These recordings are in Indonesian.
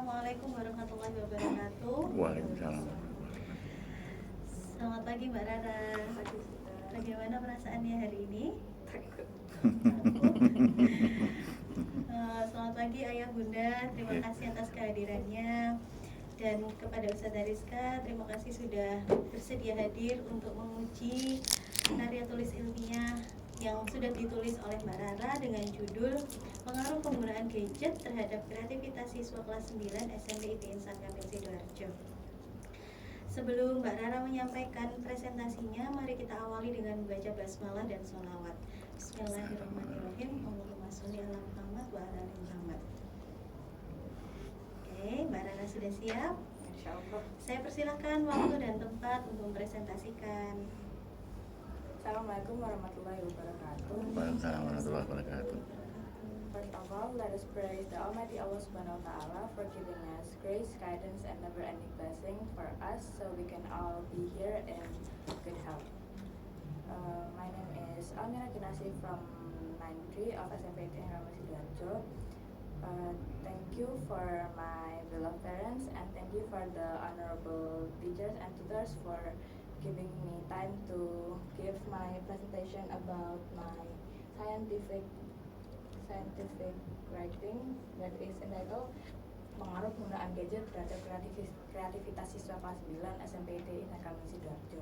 Assalamualaikum warahmatullahi wabarakatuh. Waalaikumsalam. Selamat pagi Mbak Rara. Bagaimana perasaannya hari ini? Takut. Selamat pagi Ayah Bunda. Terima kasih atas kehadirannya. Dan kepada Ustazah Rizka, terima kasih sudah bersedia hadir untuk menguji karya tulis ilmiah yang sudah ditulis oleh Mbak Rara dengan judul Pengaruh Penggunaan Gadget Terhadap Kreativitas Siswa Kelas 9 SMP IPN Kamil Sidoarjo. Sebelum Mbak Rara menyampaikan presentasinya, mari kita awali dengan membaca basmalah dan sholawat. Bismillahirrahmanirrahim. Allahumma sholli ala Muhammad wa ala ali Muhammad. Oke, Mbak Rara sudah siap? Insyaallah. Saya persilakan waktu dan tempat untuk mempresentasikan. Assalamualaikum warahmatullahi wabarakatuh. Waalaikumsalam warahmatullahi wabarakatuh. First of all, let us praise the Almighty Allah Subhanahu wa Ta'ala for giving us grace, guidance, and never-ending blessing for us, so we can all be here in good health. My name is Almira Kinasi from 9-3 of SMP IPN Kamil Sidoarjo. Thank you for my beloved parents, and thank you for the honorable teachers and tutors for giving me time to give my presentation about my scientific writing that is entitled Pengaruh Penggunaan Gadget Terhadap Kreativitas Siswa Kelas 9 SMP IPN Kamil Sidoarjo.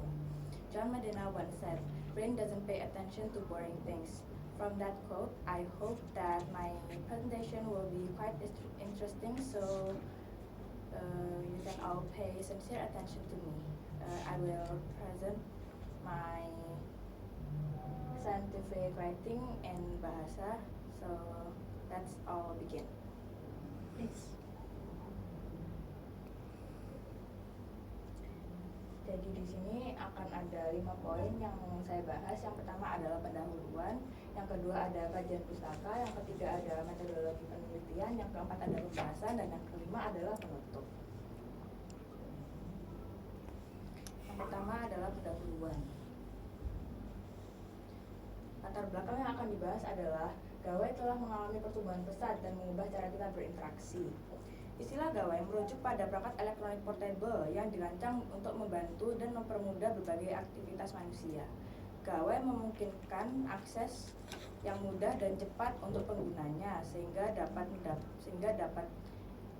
John Medina once said, "Brain doesn't pay attention to boring things." From that quote, I hope that my presentation will be quite interesting, so you can all pay sincere attention to me. I will present my scientific writing in bahasa, so let's all begin. Please. Jadi di sini akan ada 5 poin yang saya bahas. Yang pertama adalah pendahuluan, yang kedua ada kajian pustaka, yang ketiga ada metodologi penelitian, yang keempat ada pembahasan, dan yang kelima adalah penutup. Yang pertama adalah pendahuluan. Latar belakang yang akan dibahas adalah gawai telah mengalami pertumbuhan pesat dan mengubah cara kita berinteraksi. Istilah gawai merujuk pada perangkat elektronik portable yang dirancang untuk membantu dan mempermudah berbagai aktivitas manusia. Gawai memungkinkan akses yang mudah dan cepat untuk penggunanya sehingga dapat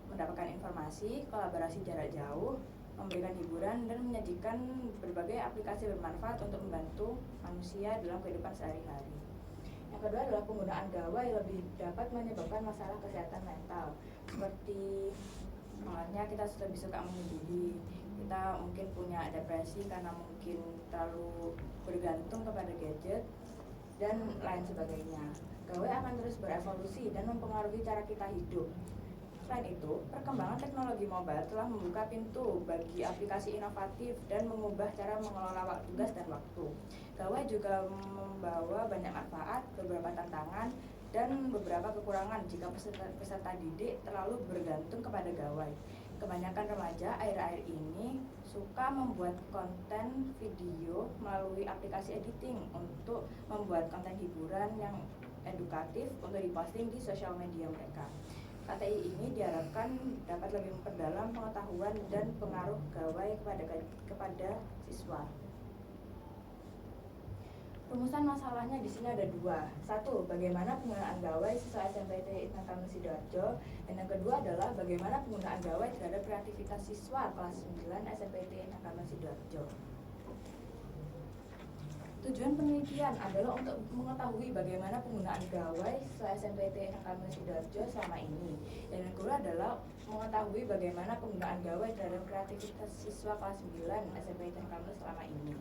mendapatkan informasi, kolaborasi jarak jauh, memberikan hiburan, dan menyajikan berbagai aplikasi bermanfaat untuk membantu manusia dalam kehidupan sehari-hari. Yang kedua adalah penggunaan gawai lebih dapat menyebabkan masalah kesehatan mental, seperti misalnya kita lebih suka menjudi, kita mungkin punya depresi karena mungkin terlalu bergantung kepada gadget, dan lain sebagainya. Gawai akan terus berevolusi dan mempengaruhi cara kita hidup. Selain itu, perkembangan teknologi mobile telah membuka pintu bagi aplikasi inovatif dan mengubah cara mengelola tugas dan waktu. Gawai juga membawa banyak manfaat, beberapa tantangan, dan beberapa kekurangan jika peserta didik terlalu bergantung kepada gawai. Kebanyakan remaja akhir-akhir ini suka membuat konten video melalui aplikasi editing untuk membuat konten hiburan yang edukatif untuk diposting di sosial media mereka. KTI ini diharapkan dapat lebih memperdalam pengetahuan dan pengaruh gawai kepada siswa. Rumusan masalahnya di sini ada 2. 1. Bagaimana penggunaan gawai siswa SMP IPN Kamil Sidoarjo, dan yang kedua adalah bagaimana penggunaan gawai terhadap kreativitas siswa kelas 9 SMP IPN Kamil Sidoarjo. Tujuan penelitian adalah untuk mengetahui bagaimana penggunaan gawai siswa SMP IPN Kamil Sidoarjo selama ini, dan yang kedua adalah mengetahui bagaimana penggunaan gawai terhadap kreativitas siswa kelas 9 SMP IPN Kamil selama ini.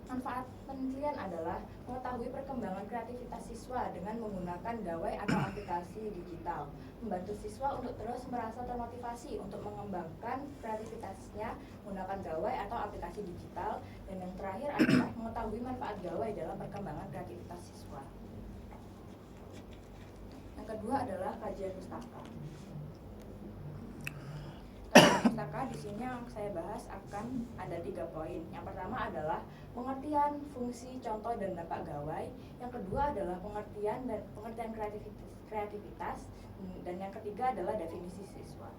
Manfaat penelitian adalah mengetahui perkembangan kreativitas siswa dengan menggunakan gawai atau aplikasi digital, membantu siswa untuk terus merasa termotivasi untuk mengembangkan kreativitasnya menggunakan gawai atau aplikasi digital, dan yang terakhir adalah mengetahui manfaat gawai dalam perkembangan kreativitas siswa. Yang kedua adalah kajian pustaka. Pustaka di sini yang saya bahas akan ada 3 poin. Yang pertama adalah pengertian, fungsi, contoh, dan dampak gawai. Yang kedua adalah pengertian kreativitas kreativitas, dan yang ketiga adalah definisi siswa.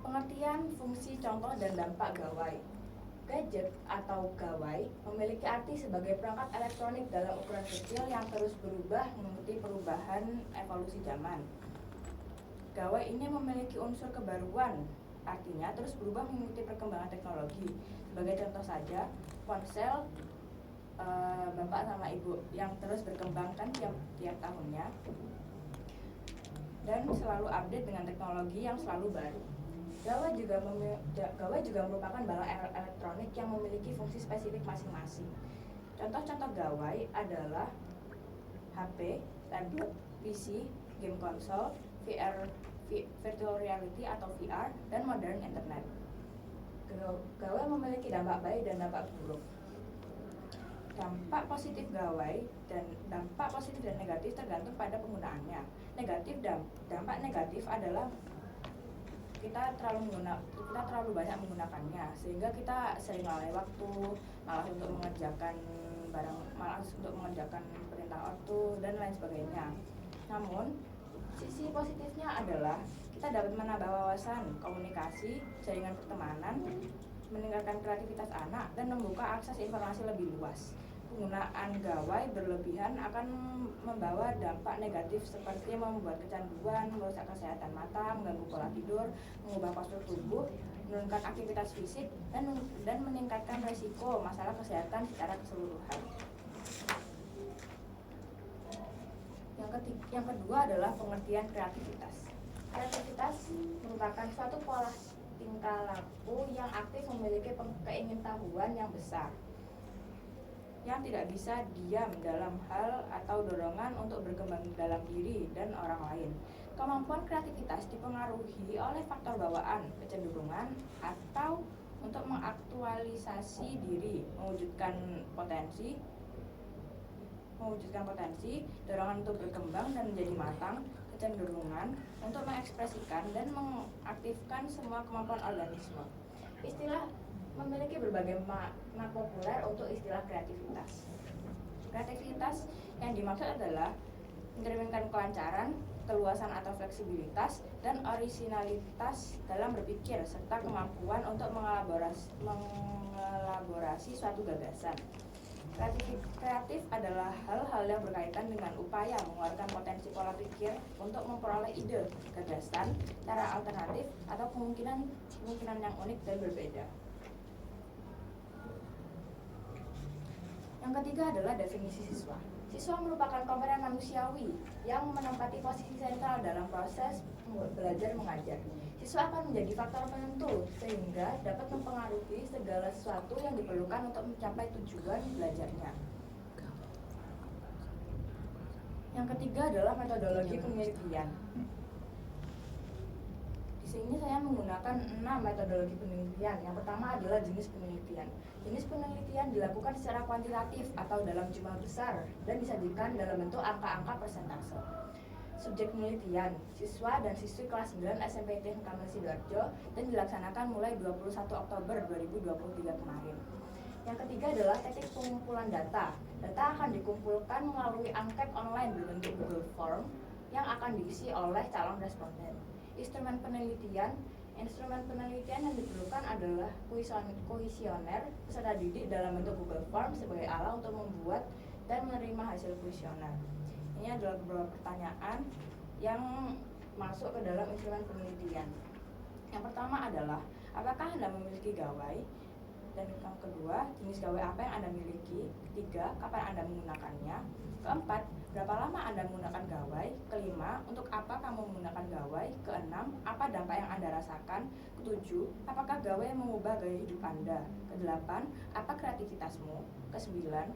Pengertian, fungsi, contoh, dan dampak gawai. Gadget atau gawai memiliki arti sebagai perangkat elektronik dalam ukuran kecil yang terus berubah mengikuti perubahan evolusi zaman. Gawai ini memiliki unsur kebaruan, artinya terus berubah mengikuti perkembangan teknologi. Sebagai contoh saja, ponsel bapak sama ibu yang terus berkembang kan tiap tahunnya dan selalu update dengan teknologi yang selalu baru. Gawai juga merupakan barang elektronik yang memiliki fungsi spesifik masing-masing. Contoh-contoh gawai adalah HP, tablet, PC, game konsol, virtual reality atau VR, dan modern internet. Gawai memiliki dampak baik dan dampak buruk. Dampak positif gawai dan negatif tergantung pada penggunaannya. Dampak negatif adalah kita terlalu banyak menggunakannya sehingga kita sering lalai waktu, malas untuk mengerjakan perintah ortu dan lain sebagainya. Namun sisi positifnya adalah kita dapat menambah wawasan, komunikasi, jaringan pertemanan, meningkatkan kreativitas anak, dan membuka akses informasi lebih luas. Penggunaan gawai berlebihan akan membawa dampak negatif seperti membuat kecanduan, merusak kesehatan mata, mengganggu pola tidur, mengubah postur tubuh, menurunkan aktivitas fisik, dan meningkatkan resiko masalah kesehatan secara keseluruhan. Yang kedua adalah pengertian kreativitas. Kreativitas merupakan suatu pola tingkah laku yang aktif memiliki keingintahuan yang besar, yang tidak bisa diam dalam hal atau dorongan untuk berkembang dalam diri dan orang lain. Kemampuan kreativitas dipengaruhi oleh faktor bawaan, kecenderungan, atau untuk mengaktualisasi diri, mewujudkan potensi, dorongan untuk berkembang dan menjadi matang, kecenderungan untuk mengekspresikan dan mengaktifkan semua kemampuan organisme. Istilah memiliki berbagai makna populer untuk istilah kreativitas. Kreativitas yang dimaksud adalah mencerminkan kelancaran, keluasan atau fleksibilitas, dan orisinalitas dalam berpikir, serta kemampuan untuk mengelaborasi suatu gagasan. Kreatif adalah hal-hal yang berkaitan dengan upaya mengeluarkan potensi pola pikir untuk memperoleh ide, gagasan, cara alternatif, atau kemungkinan yang unik dan berbeda. Yang ketiga adalah definisi siswa. Siswa merupakan komponen manusiawi yang menempati posisi sentral dalam proses belajar mengajar. Siswa akan menjadi faktor penentu sehingga dapat mempengaruhi segala sesuatu yang diperlukan untuk mencapai tujuan belajarnya. Yang ketiga adalah metodologi penelitian. Di sini saya menggunakan 6 metodologi penelitian. Yang pertama adalah jenis penelitian. Jenis penelitian dilakukan secara kuantitatif atau dalam jumlah besar dan disajikan dalam bentuk angka-angka persentase. Subjek penelitian, siswa dan siswi kelas 9 SMPT Kamil Sidoarjo dan dilaksanakan mulai 21 Oktober 2023 kemarin. Yang ketiga adalah teknik pengumpulan data. Data akan dikumpulkan melalui angket online berbentuk Google Form yang akan diisi oleh calon responden. Instrumen penelitian yang diperlukan adalah kuesioner peserta didik dalam bentuk Google Form sebagai alat untuk membuat dan menerima hasil kuesioner. Ini adalah beberapa pertanyaan yang masuk ke dalam instrumen penelitian. Yang pertama adalah, apakah Anda memiliki gawai? Dan yang kedua, jenis gawai apa yang Anda miliki? Ketiga, kapan Anda menggunakannya? Keempat, berapa lama Anda menggunakan gawai? Kelima, untuk apa kamu menggunakan gawai? Keenam, apa dampak yang Anda rasakan? Ketujuh, apakah gawai mengubah gaya hidup Anda? Kedelapan, apa kreativitasmu? Kesembilan,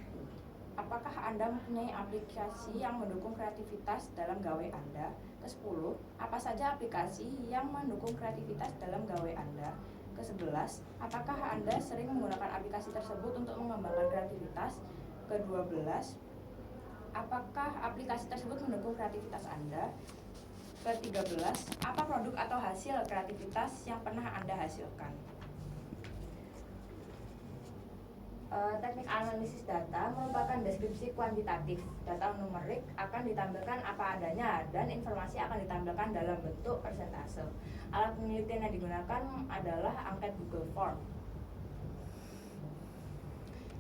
apakah Anda mempunyai aplikasi yang mendukung kreativitas dalam gawai Anda? Ke-10, apa saja aplikasi yang mendukung kreativitas dalam gawai Anda? Ke-11, apakah Anda sering menggunakan aplikasi tersebut untuk mengembangkan kreativitas? Ke-12, apakah aplikasi tersebut mendukung kreativitas Anda? Ke-13, apa produk atau hasil kreativitas yang pernah Anda hasilkan? Teknik analisis data merupakan deskripsi kuantitatif. Data numerik akan ditampilkan apa adanya dan informasi akan ditampilkan dalam bentuk persentase. Alat penelitian yang digunakan adalah angket Google Form.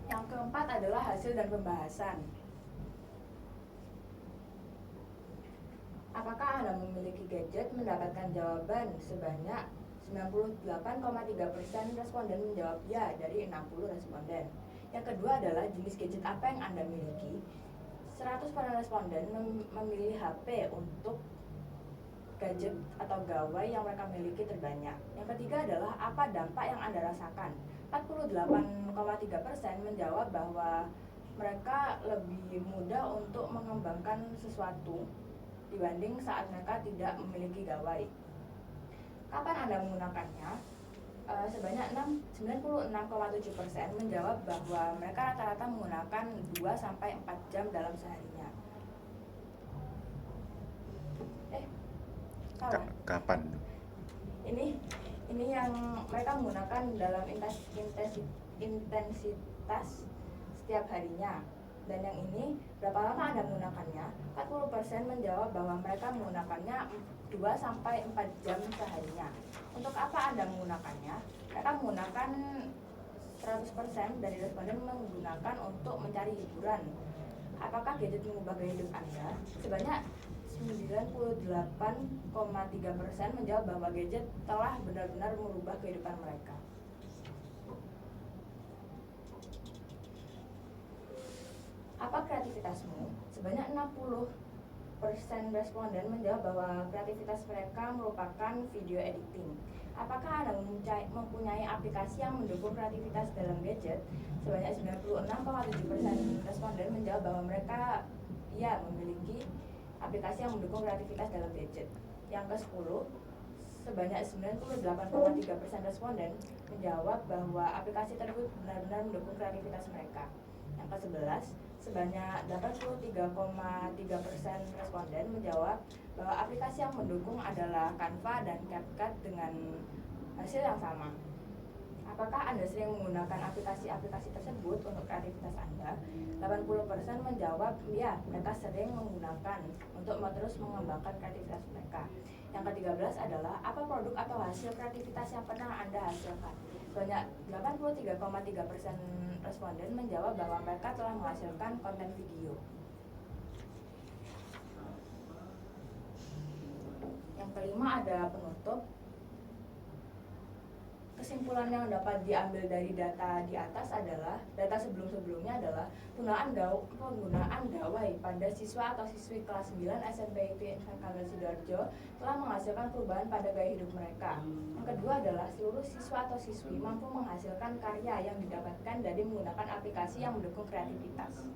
Yang keempat adalah hasil dan pembahasan. Apakah Anda memiliki gadget? Mendapatkan jawaban sebanyak 98,3% responden menjawab ya dari 60 responden. Yang kedua adalah jenis gadget apa yang Anda miliki. 100% responden memilih HP untuk gadget atau gawai yang mereka miliki terbanyak. Yang ketiga adalah apa dampak yang Anda rasakan. 48,3% menjawab bahwa mereka lebih mudah untuk mengembangkan sesuatu dibanding saat mereka tidak memiliki gawai. Kapan Anda menggunakannya? Sebanyak 96,7% menjawab bahwa mereka rata-rata menggunakan 2-4 jam dalam seharinya. Salah. Kapan? Ini yang mereka menggunakan dalam intensitas setiap harinya. Dan yang ini, berapa lama Anda menggunakannya? 40% menjawab bahwa mereka menggunakannya 2-4 jam seharinya. Untuk apa Anda menggunakannya? Mereka menggunakan 100% dari responden menggunakan untuk mencari hiburan. Apakah gadget mengubah gaya hidup Anda? Sebanyak 98,3% menjawab bahwa gadget telah benar-benar merubah kehidupan mereka. Apa kreativitasmu? Sebanyak 60% responden menjawab bahwa kreativitas mereka merupakan video editing. Apakah Anda mempunyai aplikasi yang mendukung kreativitas dalam gadget? Sebanyak 96,7% responden menjawab bahwa mereka memiliki aplikasi yang mendukung kreativitas dalam gadget. Yang ke-10, sebanyak 98,3% responden menjawab bahwa aplikasi tersebut benar-benar mendukung kreativitas mereka. Yang ke-11, sebanyak 83,3% responden menjawab bahwa aplikasi yang mendukung adalah Canva dan CapCut dengan hasil yang sama. Apakah Anda sering menggunakan aplikasi-aplikasi tersebut untuk kreativitas Anda? 80% menjawab ya, mereka sering menggunakan untuk terus mengembangkan kreativitas mereka. Yang ke-13 adalah apa produk atau hasil kreativitas yang pernah Anda hasilkan? Sebanyak 83,3% responden menjawab bahwa mereka telah menghasilkan konten video. Yang kelima ada penutup. Kesimpulan yang dapat diambil dari data di atas adalah, data sebelum-sebelumnya adalah penggunaan gawai pada siswa atau siswi kelas 9 SMP IPN Kamil Sidoarjo telah menghasilkan perubahan pada gaya hidup mereka. Yang kedua adalah seluruh siswa atau siswi mampu menghasilkan karya yang didapatkan dari menggunakan aplikasi yang mendukung kreativitas.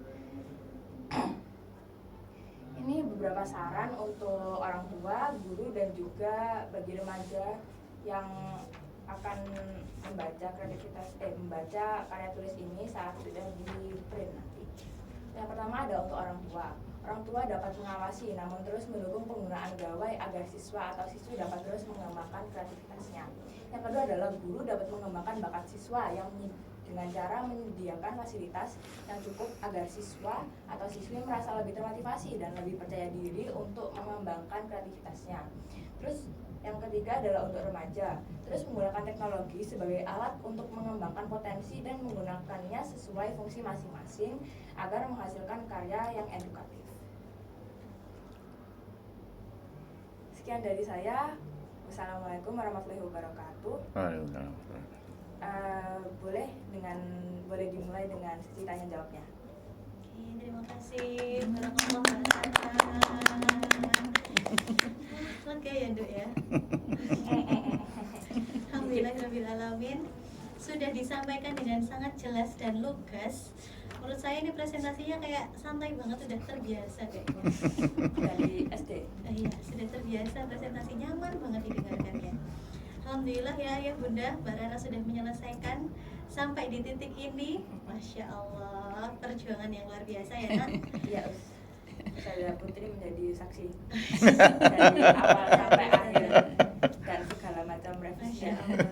Ini beberapa saran untuk orang tua, guru, dan juga bagi remaja yang akan membaca karya tulis ini saat sudah di print nanti. Yang pertama ada untuk orang tua. Orang tua dapat mengawasi namun terus mendukung penggunaan gawai agar siswa atau siswi dapat terus mengembangkan kreativitasnya. Yang kedua adalah guru dapat mengembangkan bakat siswa yang dengan cara menyediakan fasilitas yang cukup agar siswa atau siswi merasa lebih termotivasi dan lebih percaya diri untuk mengembangkan kreativitasnya. Terus yang ketiga adalah untuk remaja, terus menggunakan teknologi sebagai alat untuk mengembangkan potensi dan menggunakannya sesuai fungsi masing-masing agar menghasilkan karya yang edukatif. Sekian dari saya. Wassalamualaikum warahmatullahi wabarakatuh. Waalaikumsalam. Boleh dimulai dengan sesi tanya jawabnya. Oke, terima kasih warahmatullahi wabarakatuh. Lega ya Dok ya. Alhamdulillahirrahmanirrahim. Sudah disampaikan dengan sangat jelas dan lugas. Menurut saya ini presentasinya kayak santai banget, sudah terbiasa kayaknya. Dari SD. Iya, sudah terbiasa, presentasi nyaman banget didengarkannya. Alhamdulillah ya Ayah Bunda, Mbak Rara sudah menyelesaikan sampai di titik ini. Masya Allah, perjuangan yang luar biasa ya Nak. Iya, saya Putri menjadi saksi dari awal sampai akhir dan segala macam revisi. Masya Allah.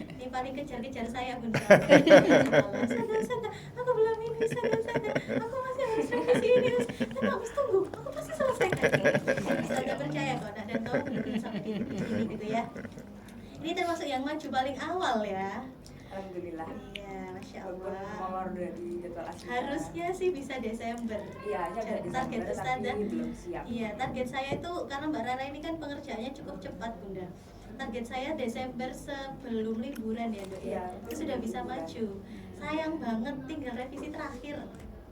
Ini paling paling kejar-kejar saya Bunda. Ustazah, aku belum ini, Ustazah, aku masih harus revisi ini, Mas tunggu, aku pasti selesaikan. Ustazah percaya kok, dan kamu belum sampai di sini gitu ya. Ini termasuk yang maju paling awal ya. Alhamdulillah. Iya, Masya Walaupun Allah. molor dari jadwal asli. Harusnya sih bisa Desember. Iya, ada Target Desember Ustazah. tapi belum siap. Iya, target saya itu karena Mbak Rara ini kan pengerjaannya cukup cepat Bunda. Target saya Desember sebelum liburan ya Dok ya. Iya, Itu sudah bisa maju. Sayang banget tinggal revisi terakhir.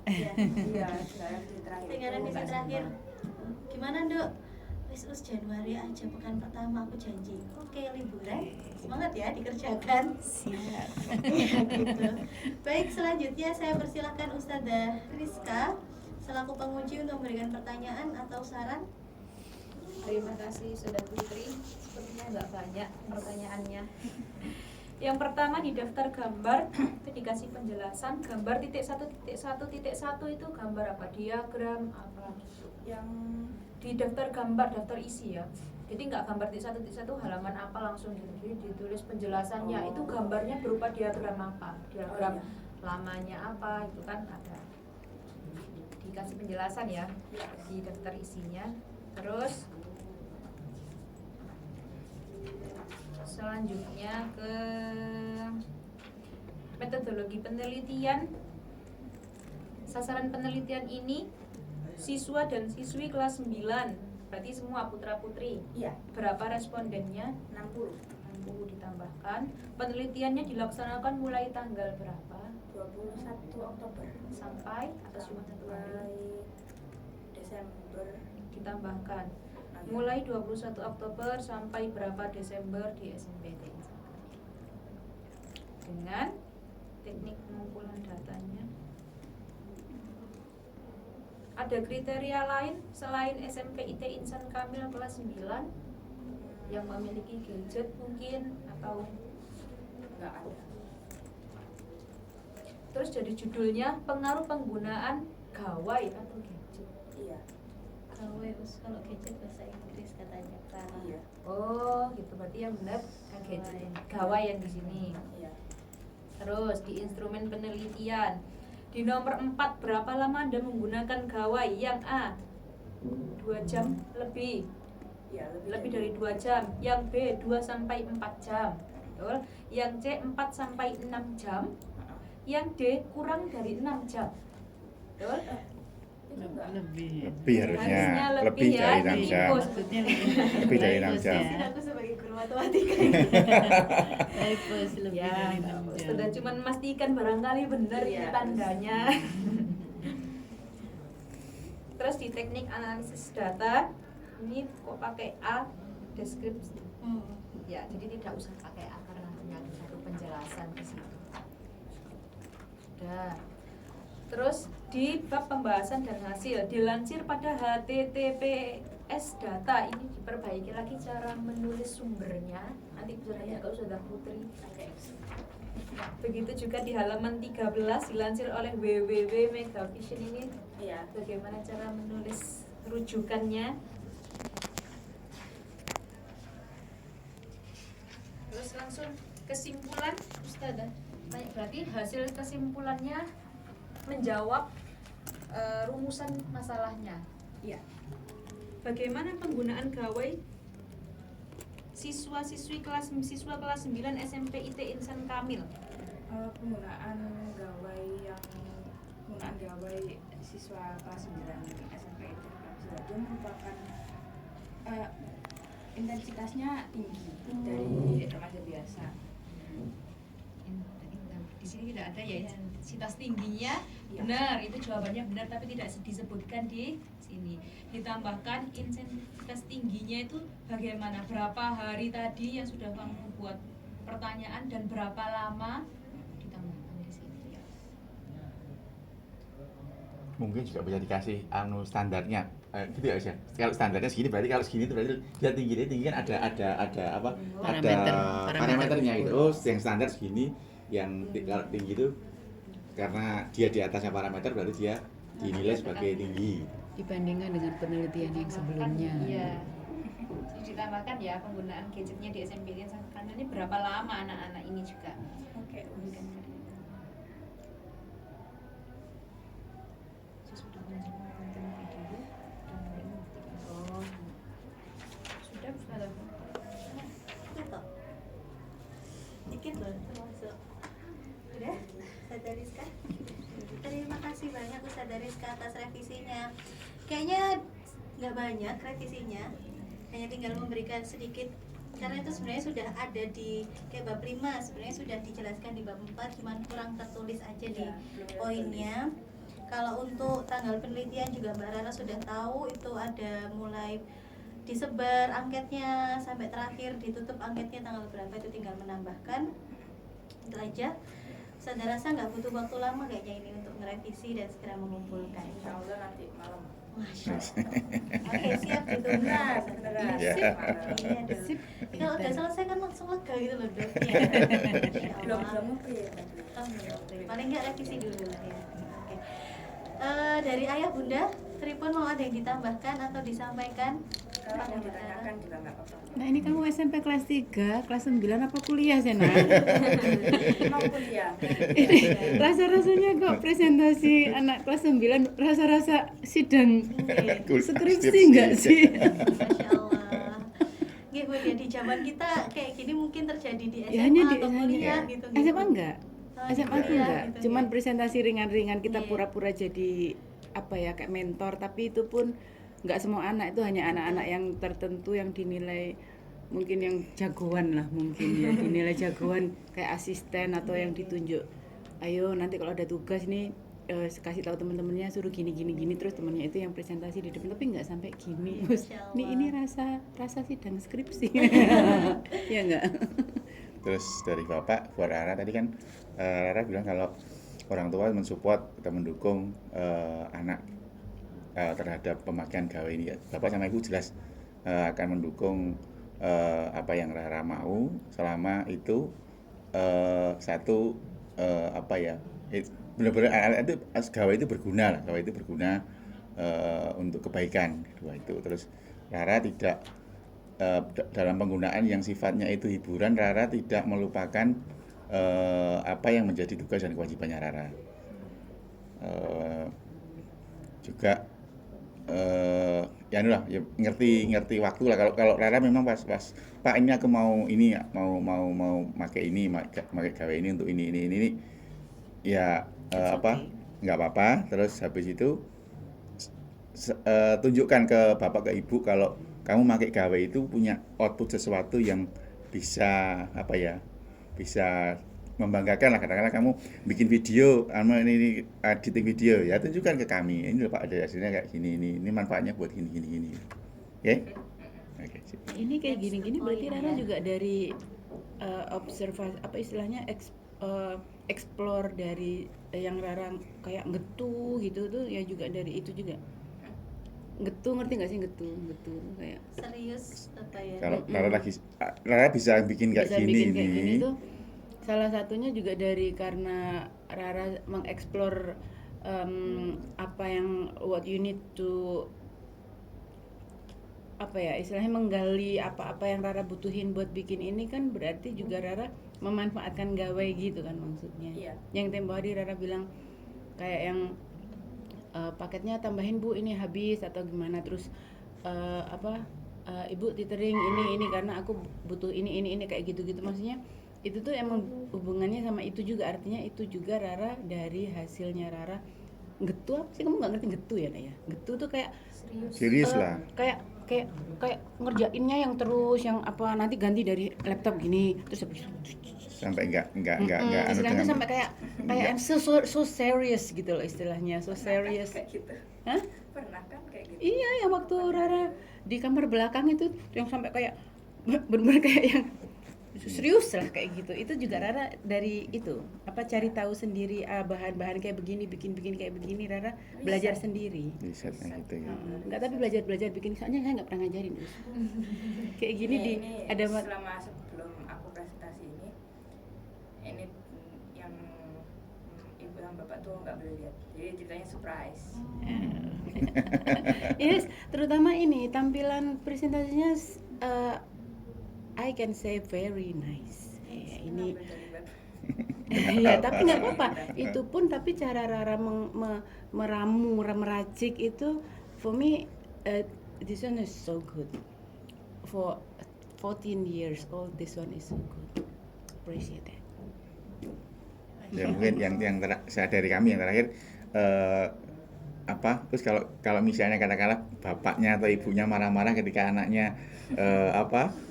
Iya. Iya, revisi terakhir. Tinggal itu revisi nggak terakhir. sempat. Gimana Dok? Wis Januari aja pekan pertama aku janji. Oke, liburan. Semangat ya dikerjakan. Siap. Ya, gitu. Baik, selanjutnya saya persilahkan Ustazah Rizka selaku penguji untuk memberikan pertanyaan atau saran. Terima kasih Saudara Putri. Sepertinya nggak banyak pertanyaannya. Yang pertama di daftar gambar itu dikasih penjelasan gambar titik satu itu gambar apa? Diagram apa gitu. Yang di daftar gambar, daftar isi ya. Jadi nggak gambar titik satu halaman apa langsung gitu. Jadi ditulis penjelasannya itu gambarnya berupa diagram apa? Diagram lamanya apa itu kan ada. Dikasih penjelasan ya di daftar isinya. Terus selanjutnya ke metodologi penelitian. Sasaran penelitian ini siswa dan siswi kelas 9, berarti semua putra-putri. Iya, Berapa respondennya? 60. 60 ditambahkan. Penelitiannya dilaksanakan mulai tanggal berapa? 21 Oktober Sampai atau cuma satu hari? mulai Desember. Ditambahkan mulai 21 Oktober sampai berapa Desember di SMPT dengan teknik pengumpulan datanya. Ada kriteria lain selain SMPIT Insan Kamil kelas 9 yang memiliki gadget mungkin atau Enggak ada. terus jadi judulnya pengaruh penggunaan gawai atau gadget. Iya. Gawe kalau gadget bahasa Inggris katanya kan. Iya. Oh, gitu berarti yang benar gadget. Gawai yang di sini. Iya. Terus di instrumen penelitian di nomor 4 berapa lama Anda menggunakan gawai? Yang A 2 jam lebih. Iya, Lebih dari 2 jam. Yang B 2 sampai 4 jam. Betul? Yang C 4 sampai 6 jam. Yang D kurang dari 6 jam. Betul? Itu enggak. Lebih harusnya lebih ya, dari 6 jam. tikus. Maksudnya Lebih dari 6 jam. Aku sebagai guru matematika. Typos lebih Ya, dari 6 jam. sudah cuma memastikan barangkali benar Iya. ini tandanya. Terus di teknik analisis data ini kok pakai A deskripsi. Ya, jadi tidak usah pakai A karena hanya ada satu penjelasan di situ. Udah. Terus di bab pembahasan dan hasil dilansir pada HTTPS data ini diperbaiki lagi cara menulis sumbernya. Nanti bisa tanya kalau sudah Putri. Begitu juga di halaman 13 dilansir oleh www.megavision ini Iya. bagaimana cara menulis rujukannya. Terus langsung kesimpulan Ustazah. Berarti hasil kesimpulannya menjawab rumusan masalahnya. Iya. Bagaimana penggunaan gawai siswa kelas 9 SMPIT Insan Kamil? Penggunaan gawai siswa kelas 9 SMP itu itu merupakan intensitasnya tinggi dari remaja biasa. Di sini tidak ada ya intensitas tingginya. Iya. Benar, itu jawabannya benar tapi tidak disebutkan di sini. Ditambahkan intensitas tingginya itu bagaimana? Berapa hari tadi yang sudah kamu buat pertanyaan dan berapa lama? Ditambahkan di sini ya. Mungkin juga bisa dikasih standarnya. Gitu ya, Mas ya. Kalau standarnya segini berarti kalau segini itu berarti dia tinggi kan ada apa? Ada parameternya gitu. Oh, yang standar segini, yang kalau tinggi itu karena dia di atasnya parameter berarti dia dinilai sebagai tinggi. Dibandingkan dengan penelitian yang sebelumnya. Iya. ditambahkan ya penggunaan gadgetnya di SMP karena ini berapa lama anak-anak ini juga. Oke. Sudah menunjukkan konten video dan menghentikan. Oh, sudah. Itu. Dikit loh, termasuk. Udah, Ustazah Rizka. Terima kasih banyak Ustazah Rizka atas revisinya. Kayaknya nggak banyak revisinya, hanya tinggal memberikan sedikit karena itu sebenarnya sudah ada di kayak bab 5 sebenarnya sudah dijelaskan di bab 4, cuman kurang tertulis aja di poinnya. Kalau untuk tanggal penelitian juga Mbak Rara sudah tahu, itu ada mulai disebar angketnya sampai terakhir ditutup angketnya tanggal berapa, itu tinggal menambahkan. Itu aja. Saya rasa nggak butuh waktu lama kayaknya ini untuk ngerevisi dan segera mengumpulkan. Insya Allah nanti malam. Masya Allah. Oke, siap ditunda. Beneran. Iya, Ya. Iya dong. Kalau udah selesai kan langsung lega gitu loh dok. Ya. Belum ngeprint. Paling nggak revisi dulu lah ya. Oke. Dari ayah bunda, Tripun mau ada yang ditambahkan atau disampaikan? Kalau mau ditanyakan juga nggak apa-apa. Nah ini kamu SMP kelas 3, kelas 9 apa kuliah sih nak? Mau kuliah. Ini rasa-rasanya kok presentasi anak kelas 9 rasa-rasa sidang skripsi enggak sih? Masya Allah. Gitu ya, di zaman kita kayak gini mungkin terjadi di SMA Ya hanya di atau kuliah ya. gitu. SMA enggak? Oh, SMA tuh kuliah enggak, gitu, cuman ya. presentasi ringan-ringan kita Iya. pura-pura jadi apa ya kayak mentor, tapi itu pun nggak semua anak, itu hanya anak-anak yang tertentu yang dinilai mungkin yang jagoan lah mungkin ya dinilai jagoan kayak asisten atau yang ditunjuk, ayo nanti kalau ada tugas nih kasih tahu teman-temannya suruh gini terus temennya itu yang presentasi di depan, tapi nggak sampai gini. Masya ini Allah. rasa sidang skripsi. Ya enggak. Terus dari Bapak buat Rara tadi kan Rara bilang kalau orang tua mensupport atau mendukung anak terhadap pemakaian gawe ini. Bapak sama Ibu jelas akan mendukung apa yang Rara mau selama itu satu apa ya benar-benar itu gawe itu berguna lah, gawe itu berguna untuk kebaikan kedua itu. Terus Rara tidak dalam penggunaan yang sifatnya itu hiburan, Rara tidak melupakan apa yang menjadi tugas dan kewajibannya Rara. Juga ya itulah ya, ngerti waktu lah. Kalau Rara memang pas Pak ini aku mau ini ya, mau pakai ini, pakai gawe ini untuk ini ya apa nggak apa-apa. Terus habis itu tunjukkan ke Bapak ke Ibu kalau kamu pakai gawe itu punya output sesuatu yang bisa apa ya, bisa membanggakan lah. Katakanlah kamu bikin video, ini editing video, ya tunjukkan ke kami. Ini loh Pak, ada hasilnya kayak gini, ini manfaatnya buat gini. Oke? Oke. Ini kayak gini-gini berarti Rara juga dari observasi apa istilahnya explore dari yang Rara kayak getu gitu tuh ya, juga dari itu juga. Getu, ngerti nggak sih getu kayak Serius apa ya? Kalau Rara bisa bikin kayak bisa gini bikin ini. kayak gini tuh salah satunya juga dari karena Rara mengeksplor apa yang what you need to apa ya istilahnya menggali apa yang Rara butuhin buat bikin ini, kan berarti juga Rara memanfaatkan gawe gitu kan maksudnya. Iya. Yang tempo hari Rara bilang kayak yang paketnya tambahin Bu ini habis atau gimana, terus Ibu tethering ini karena aku butuh ini kayak gitu maksudnya. Itu tuh emang hubungannya sama itu juga, artinya itu juga Rara dari hasilnya Rara. Getu apa sih, kamu nggak ngerti getu ya Naya? Getu tuh kayak Serius lah. kayak ngerjainnya yang terus yang apa nanti ganti dari laptop gini terus habis Sampai enggak istilahnya sampai kayak I'm so serious gitu loh istilahnya, so serious. Kayak gitu. Hah? Pernah kan kayak gitu? Iya, yang waktu Rara di kamar belakang itu yang sampai kayak benar-benar kayak yang serius lah kayak gitu. Itu juga Rara dari itu apa cari tahu sendiri bahan-bahan kayak begini, bikin kayak begini, Rara belajar sendiri. risetnya gitu ya. Enggak, tapi belajar bikin, soalnya saya nggak pernah ngajarin. Kayak gini Ini ada selama sebelum aku presentasi ini yang ibu dan bapak tuh nggak boleh lihat, jadi ceritanya surprise. Yes, terutama ini tampilan presentasinya I can say very nice. Ini Dari ya tapi nggak apa-apa. Itu pun tapi cara Rara meramu, meracik itu for me this one is so good. For 14 years old this one is so good. Appreciate that. Ya mungkin yang saya dari kami yang terakhir terus kalau misalnya katakanlah bapaknya atau ibunya marah-marah ketika anaknya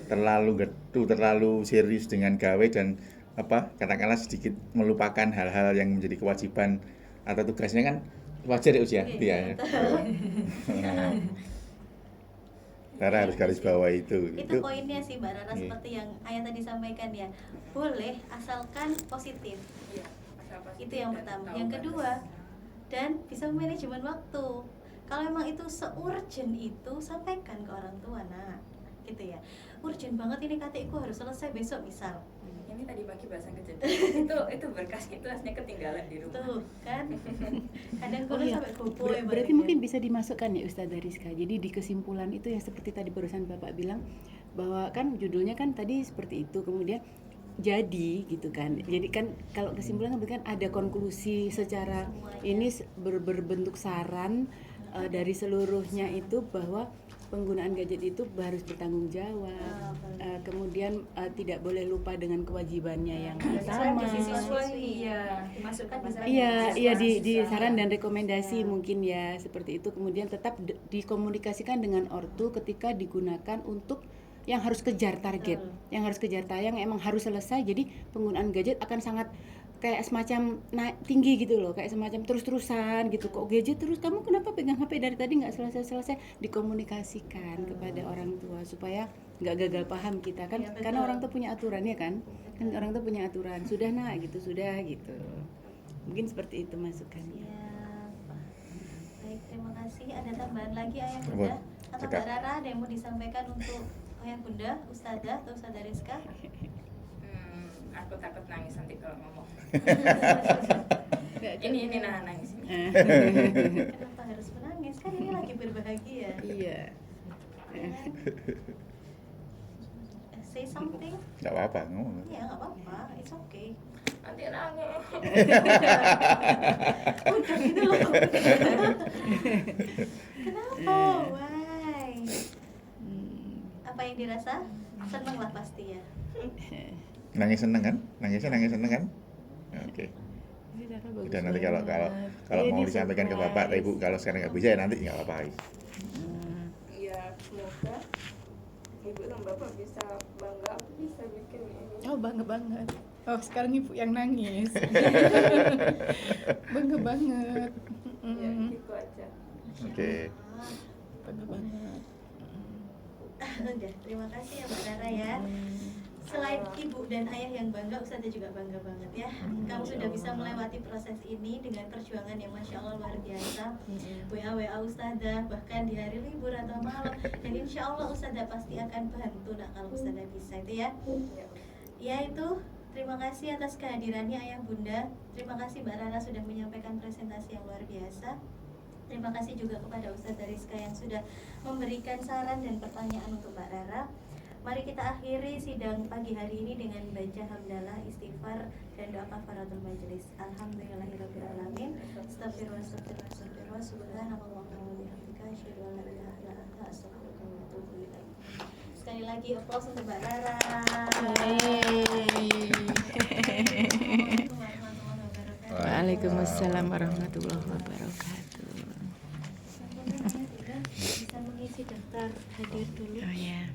terlalu getu, terlalu serius dengan gawe dan katakanlah sedikit melupakan hal-hal yang menjadi kewajiban atau tugasnya kan wajar ya usia dia. Rara harus garis bawah itu poinnya sih Mbak Rara, seperti yang Ayah tadi sampaikan ya, boleh asalkan positif. Iya, asal pasti Itu yang dan pertama. tahu Yang batas. kedua, dan bisa manajemen waktu. Kalau memang itu se-urgent itu, sampaikan ke orang tua. Nah, gitu ya. Urgent banget ini KTI-ku harus selesai besok misal. Ini tadi pagi bahasan kejadian itu berkasnya itu aslinya ketinggalan di rumah. Tuh, kan? Kadang Oh kurang iya, sampai gopo ya. berarti Bang, mungkin ya. bisa dimasukkan ya Ustazah Rizka. Jadi di kesimpulan itu yang seperti tadi barusan Bapak bilang bahwa kan judulnya kan tadi seperti itu, kemudian jadi gitu kan. Jadi kan kalau kesimpulan kan ada konklusi secara ini berbentuk saran dari seluruhnya itu bahwa penggunaan gadget itu harus bertanggung jawab. Kemudian tidak boleh lupa dengan kewajibannya yang sama. Dimasukkan di sana. Iya di saran dan rekomendasi mungkin ya seperti itu. Kemudian tetap dikomunikasikan dengan ortu ketika digunakan untuk yang harus kejar target, yang harus kejar tayang emang harus selesai. Jadi penggunaan gadget akan sangat kayak semacam tinggi gitu loh, kayak semacam terus-terusan gitu. Kok gadget terus, kamu kenapa pegang HP dari tadi nggak selesai-selesai? Dikomunikasikan kepada orang tua supaya nggak gagal paham kita kan, Ya, karena betul. orang tua punya aturan ya kan orang tua punya aturan, sudah sudah gitu. Mungkin seperti itu masukannya. Ya, baik, terima kasih. Ada tambahan lagi Ayah Apa? Bunda? Atau Cekak. Mbak Rara ada yang mau disampaikan untuk Ayah Bunda, Ustazah atau Ustazah Rizka? Aku takut nangis nanti kalau ngomong. Nggak, ini nahan nangis ini. Kenapa harus menangis? Kan ini lagi berbahagia. Iya. Say something? nggak apa-apa ngomong. Ya nggak apa-apa, it's okay. Nanti nangis. Udah gitu loh. Kenapa? Why? Apa yang dirasa? Seneng lah pasti ya. Nangis seneng kan? Nangis seneng kan? Oke. Udah nanti kalau mau disampaikan ke bapak atau ibu, kalau sekarang nggak bisa ya nanti nggak apa-apa. Iya, semoga ibu sama bapak bisa bangga aku bisa bikin ini. Oh bangga banget. Oh sekarang ibu yang nangis. Bangga banget. Ya gitu aja. Oke. Bangga banget. Udah, terima kasih ya Mbak Rara ya. Selain ibu dan ayah yang bangga, Ustazah juga bangga banget ya. Kamu sudah bisa melewati proses ini dengan perjuangan yang Masya Allah luar biasa. WA Ustazah, bahkan di hari libur atau malam. Dan insya Allah Ustazah pasti akan bantu nak kalau Ustazah bisa itu ya. Ya itu, terima kasih atas kehadirannya Ayah Bunda. Terima kasih Mbak Rara sudah menyampaikan presentasi yang luar biasa. Terima kasih juga kepada Ustazah Rizka yang sudah memberikan saran dan pertanyaan untuk Mbak Rara. Mari kita akhiri sidang pagi hari ini dengan baca hamdalah, istighfar, dan doa kafaratul majelis. Alhamdulillahirrahmanirrahim. Astagfirullah, subhanallah wa bihamdika, asyhadu an la ilaha illa anta, astaghfiruka wa atubu ilaik. Sekali lagi applause untuk Mbak Rara. Waalaikumsalam warahmatullahi wabarakatuh. Bisa mengisi daftar hadir dulu. Oh ya.